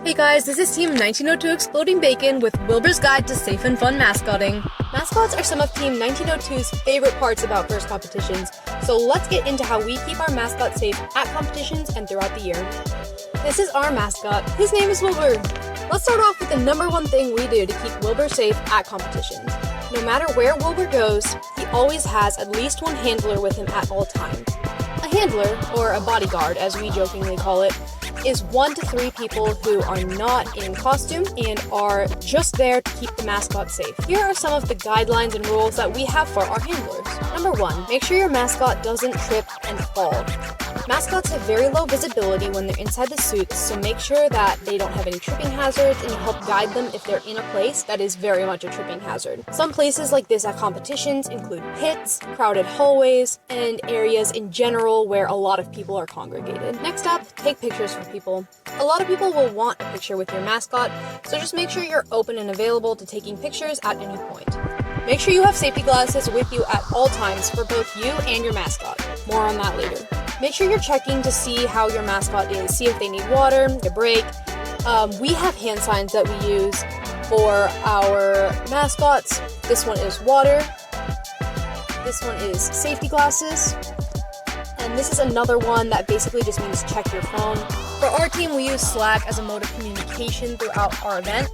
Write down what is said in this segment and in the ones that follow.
Hey guys, this is Team 1902 Exploding Bacon with Wilbur's Guide to Safe and Fun Mascotting. Mascots are some of Team 1902's favorite parts about first competitions, so let's get into how we keep our mascot safe at competitions and throughout the year. This is our mascot. His name is Wilbur. Let's start off with the number one thing we do to keep Wilbur safe at competitions. No matter where Wilbur goes, he always has at least one handler with him at all times. A handler, or a bodyguard as we jokingly call it, is 1 to 3 people who are not in costume and are just there to keep the mascot safe. Here are some of the guidelines and rules that we have for our handlers. Number 1, make sure your mascot doesn't trip and fall. Mascots have very low visibility when they're inside the suits, so make sure that they don't have any tripping hazards and you help guide them if they're in a place that is very much a tripping hazard. Some places like this at competitions include pits, crowded hallways, and areas in general where a lot of people are congregated. Next up, take pictures for people. A lot of people will want a picture with your mascot, so just make sure you're open and available to taking pictures at any point. Make sure you have safety glasses with you at all times for both you and your mascot. More on that later. Make sure you're checking to see how your mascot is. See if they need water, a break. We have hand signs that we use for our mascots. This one is water. This one is safety glasses. And this is another one that basically just means check your phone. For our team, we use Slack as a mode of communication throughout our event.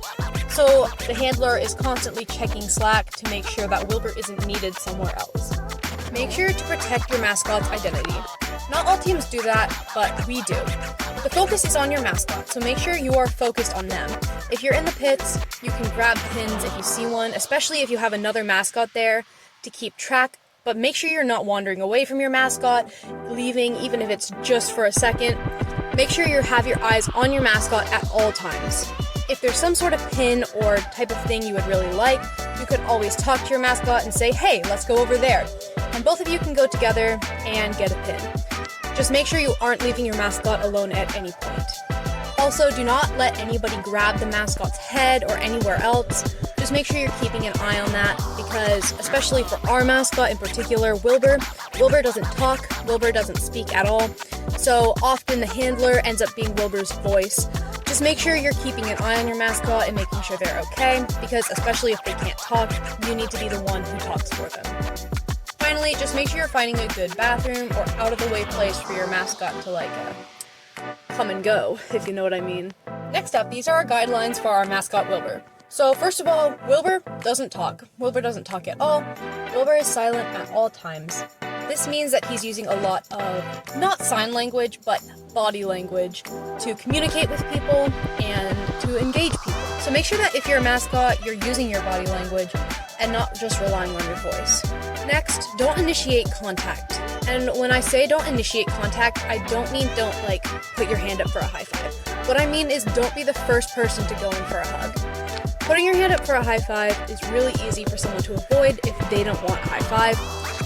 So the handler is constantly checking Slack to make sure that Wilbur isn't needed somewhere else. Make sure to protect your mascot's identity. Not all teams do that, but we do. The focus is on your mascot, so make sure you are focused on them. If you're in the pits, you can grab pins if you see one, especially if you have another mascot there to keep track, but make sure you're not wandering away from your mascot, leaving even if it's just for a second. Make sure you have your eyes on your mascot at all times. If there's some sort of pin or type of thing you would really like, you could always talk to your mascot and say, hey, let's go over there. And both of you can go together and get a pin. Just make sure you aren't leaving your mascot alone at any point. Also, do not let anybody grab the mascot's head or anywhere else. Just make sure you're keeping an eye on that because, especially for our mascot in particular, Wilbur doesn't talk, Wilbur doesn't speak at all. So often the handler ends up being Wilbur's voice. Just make sure you're keeping an eye on your mascot and making sure they're okay, because especially if they can't talk, you need to be the one who talks for them. Finally, just make sure you're finding a good bathroom or out-of-the-way place for your mascot to, come and go, if you know what I mean. Next up, these are our guidelines for our mascot, Wilbur. So, first of all, Wilbur doesn't talk. Wilbur doesn't talk at all. Wilbur is silent at all times. This means that he's using a lot of, not sign language, but body language to communicate with people and to engage people. So make sure that if you're a mascot, you're using your body language and not just relying on your voice. Next, don't initiate contact. And when I say don't initiate contact, I don't mean don't put your hand up for a high five. What I mean is don't be the first person to go in for a hug. Putting your hand up for a high five is really easy for someone to avoid if they don't want a high five.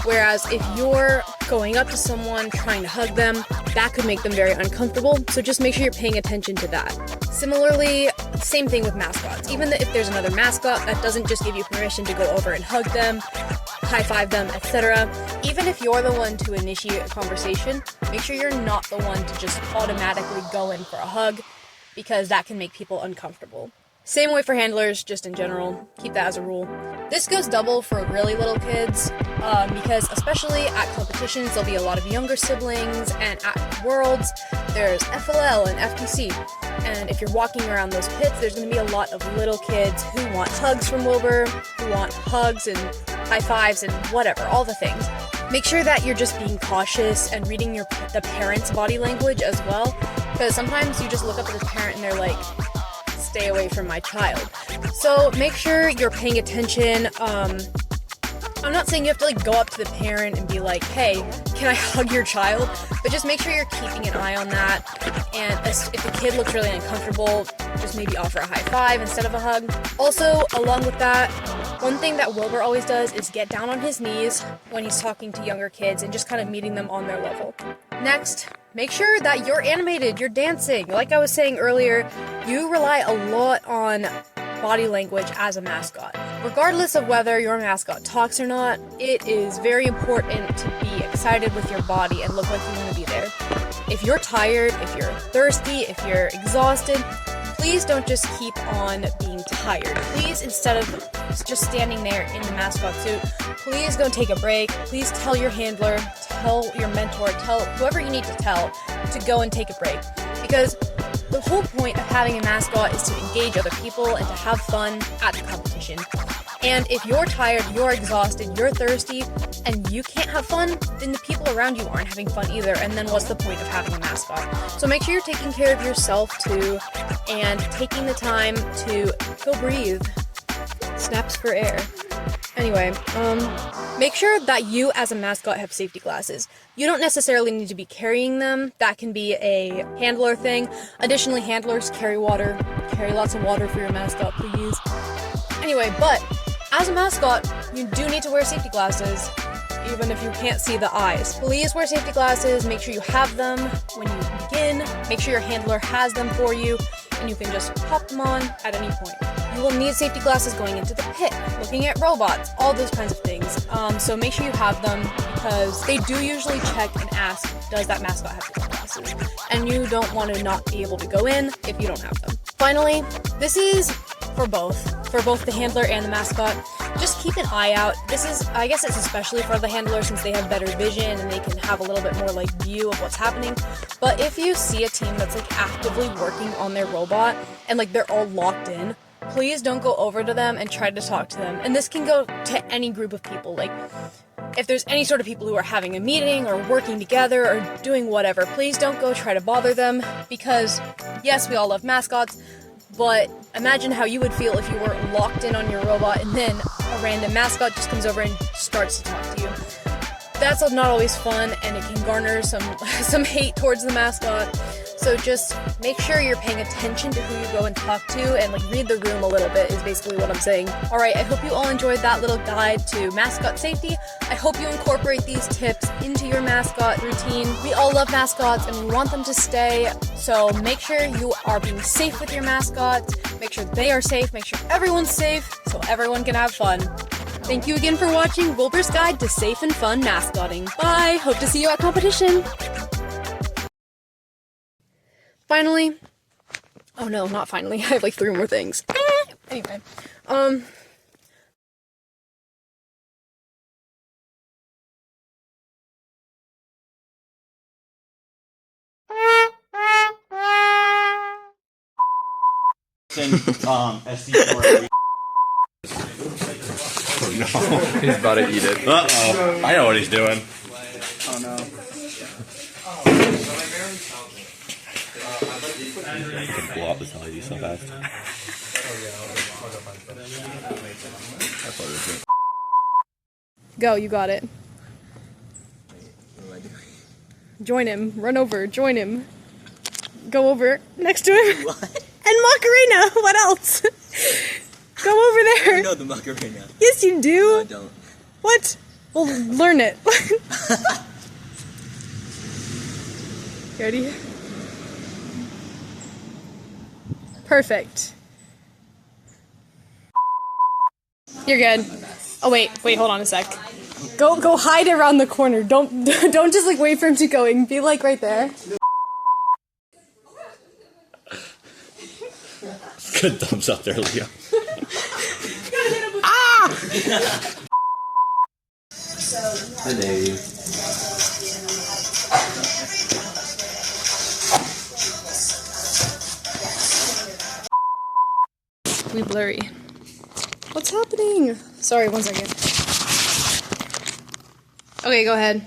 Whereas if you're going up to someone, trying to hug them, that could make them very uncomfortable, so just make sure you're paying attention to that. Similarly, same thing with mascots. Even if there's another mascot, that doesn't just give you permission to go over and hug them, high-five them, etc. Even if you're the one to initiate a conversation, make sure you're not the one to just automatically go in for a hug, because that can make people uncomfortable. Same way for handlers, just in general. Keep that as a rule. This goes double for really little kids, because especially at competitions, there'll be a lot of younger siblings, and at Worlds, there's FLL and FTC. And if you're walking around those pits, there's going to be a lot of little kids who want hugs from Wilbur, who want hugs and high fives and whatever, all the things. Make sure that you're just being cautious and reading the parent's body language as well, because sometimes you just look up at the parent and they're like, stay away from my child. So make sure you're paying attention. I'm not saying you have to go up to the parent and be like, hey, can I hug your child? But just make sure you're keeping an eye on that. And if the kid looks really uncomfortable, just maybe offer a high five instead of a hug. Also, along with that, one thing that Wilbur always does is get down on his knees when he's talking to younger kids and just kind of meeting them on their level. Next, make sure that you're animated, you're dancing. Like I was saying earlier, you rely a lot on body language as a mascot. Regardless of whether your mascot talks or not, it is very important to be excited with your body and look like you want to be there. If you're tired, if you're thirsty, if you're exhausted, please don't just keep on being tired. Please, instead of just standing there in the mascot suit, please go take a break. Please tell your handler, tell your mentor, tell whoever you need to tell to go and take a break. Because the whole point of having a mascot is to engage other people and to have fun at the competition. And if you're tired, you're exhausted, you're thirsty, and you can't have fun, then the people around you aren't having fun either, and then what's the point of having a mascot? So make sure you're taking care of yourself too, and taking the time to go breathe. Snaps for air. Anyway, make sure that you as a mascot have safety glasses. You don't necessarily need to be carrying them. That can be a handler thing. Additionally, handlers carry water. Carry lots of water for your mascot, please. Anyway, but as a mascot, you do need to wear safety glasses, even if you can't see the eyes. Please wear safety glasses, make sure you have them when you begin, make sure your handler has them for you, and you can just pop them on at any point. You will need safety glasses going into the pit, looking at robots, all those kinds of things. So make sure you have them, because they do usually check and ask, does that mascot have safety glasses? And you don't want to not be able to go in if you don't have them. Finally, this is for both the handler and the mascot. Just keep an eye out. I guess it's especially for the handler since they have better vision and they can have a little bit more like view of what's happening. But if you see a team that's like actively working on their robot and like they're all locked in, please don't go over to them and try to talk to them. And this can go to any group of people. Like if there's any sort of people who are having a meeting or working together or doing whatever, please don't go try to bother them, because yes, we all love mascots, but imagine how you would feel if you were locked in on your robot and then a random mascot just comes over and starts to talk to you. That's not always fun, and it can garner some hate towards the mascot. So just make sure you're paying attention to who you go and talk to, and like read the room a little bit is basically what I'm saying. Alright, I hope you all enjoyed that little guide to mascot safety. I hope you incorporate these tips into your mascot routine. We all love mascots and we want them to stay, so make sure you are being safe with your mascots, make sure they are safe, make sure everyone's safe so everyone can have fun. Thank you again for watching Wilbur's Guide to Safe and Fun Mascotting. Bye! Hope to see you at competition! Finally, oh no, not finally, I have like 3 more things. Anyway, SD4. Oh no, he's about to eat it. Uh-oh, I know what he's doing. Oh no. I can blow up this LED so fast. go, you got it. Join him, run over, join him. Go over next to him. What? And Macarena, what else? Go over there. I know the Macarena. Yes, you do. No, I don't. What? Well, learn it. Ready? Perfect. You're good. Oh wait, hold on a sec. Go hide around the corner. Don't just like wait for him to go and be like right there. Good thumbs up there, Leo. Ah! Hello. We blurry. What's happening? Sorry, 1 second. Okay, go ahead.